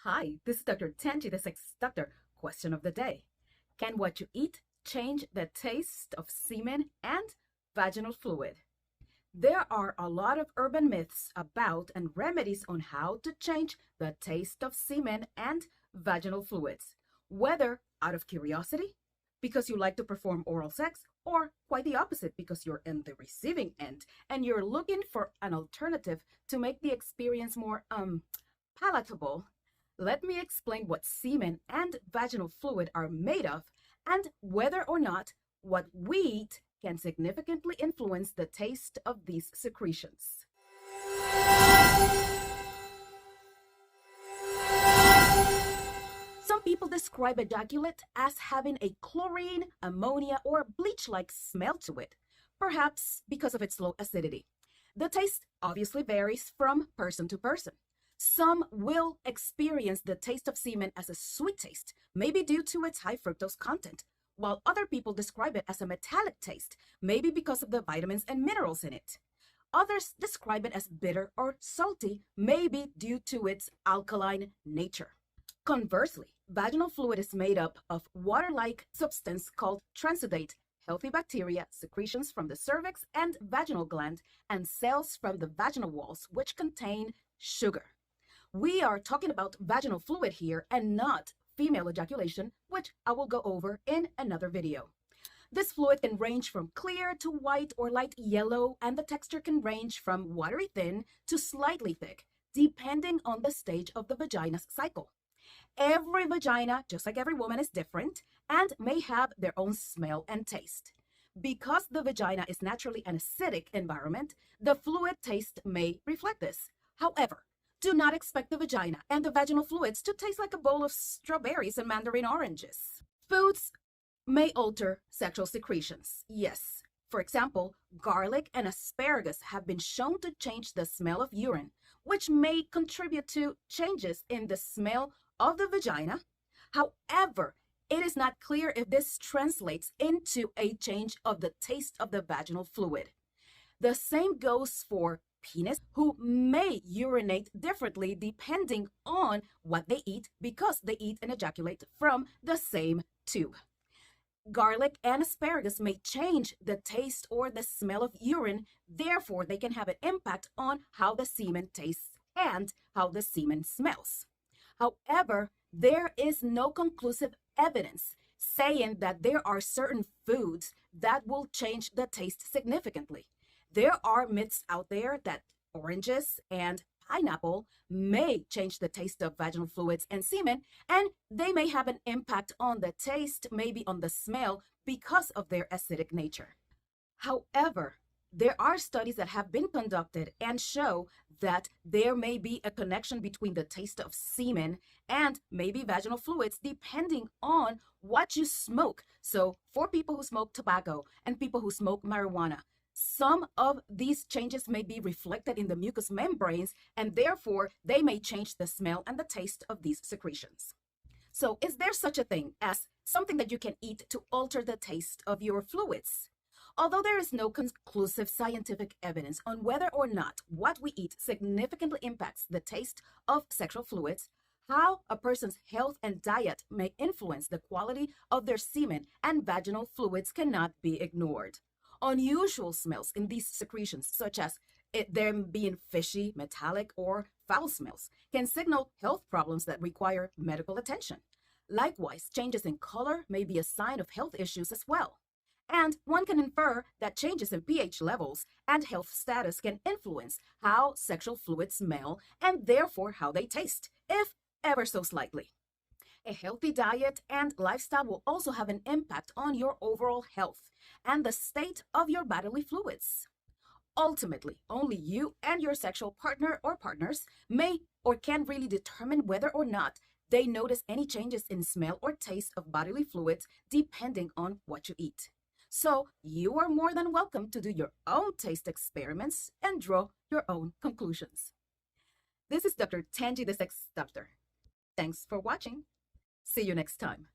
Hi, this is Dr. Tenji, the sex doctor. Question of the day. Can what you eat change the taste of semen and vaginal fluid? There are a lot of urban myths about and remedies on how to change the taste of semen and vaginal fluids, whether out of curiosity, because you like to perform oral sex, or quite the opposite, because you're in the receiving end and you're looking for an alternative to make the experience more palatable. Let me explain what semen and vaginal fluid are made of and whether or not what we eat can significantly influence the taste of these secretions. Some people describe ejaculate as having a chlorine, ammonia, or bleach-like smell to it, perhaps because of its low acidity. The taste obviously varies from person to person. Some will experience the taste of semen as a sweet taste, maybe due to its high fructose content, while other people describe it as a metallic taste, maybe because of the vitamins and minerals in it. Others describe it as bitter or salty, maybe due to its alkaline nature. Conversely, vaginal fluid is made up of water-like substance called transudate, healthy bacteria, secretions from the cervix and vaginal gland, and cells from the vaginal walls, which contain sugar. We are talking about vaginal fluid here and not female ejaculation, which I will go over in another video. This fluid can range from clear to white or light yellow, and the texture can range from watery thin to slightly thick, depending on the stage of the vagina's cycle. Every vagina, just like every woman, is different and may have their own smell and taste. Because the vagina is naturally an acidic environment, the fluid taste may reflect this. However, do not expect the vagina and the vaginal fluids to taste like a bowl of strawberries and mandarin oranges. Foods may alter sexual secretions. Yes. For example, garlic and asparagus have been shown to change the smell of urine, which may contribute to changes in the smell of the vagina. However, it is not clear if this translates into a change of the taste of the vaginal fluid. The same goes for penis, who may urinate differently depending on what they eat because they eat and ejaculate from the same tube. Garlic and asparagus may change the taste or the smell of urine, therefore they can have an impact on how the semen tastes and how the semen smells. However, there is no conclusive evidence saying that there are certain foods that will change the taste significantly. There are myths out there that oranges and pineapple may change the taste of vaginal fluids and semen, and they may have an impact on the taste, maybe on the smell, because of their acidic nature. However, there are studies that have been conducted and show that there may be a connection between the taste of semen and maybe vaginal fluids depending on what you smoke. So for people who smoke tobacco and people who smoke marijuana, some of these changes may be reflected in the mucous membranes, and therefore they may change the smell and the taste of these secretions. So is there such a thing as something that you can eat to alter the taste of your fluids? Although there is no conclusive scientific evidence on whether or not what we eat significantly impacts the taste of sexual fluids, how a person's health and diet may influence the quality of their semen and vaginal fluids cannot be ignored. Unusual smells in these secretions, such as them being fishy, metallic, or foul smells, can signal health problems that require medical attention. Likewise, changes in color may be a sign of health issues as well. And one can infer that changes in pH levels and health status can influence how sexual fluids smell and therefore how they taste, if ever so slightly. A healthy diet and lifestyle will also have an impact on your overall health and the state of your bodily fluids. Ultimately, only you and your sexual partner or partners may or can really determine whether or not they notice any changes in smell or taste of bodily fluids depending on what you eat. So you are more than welcome to do your own taste experiments and draw your own conclusions. This is Dr. Tenji, the Sex Doctor. Thanks for watching. See you next time.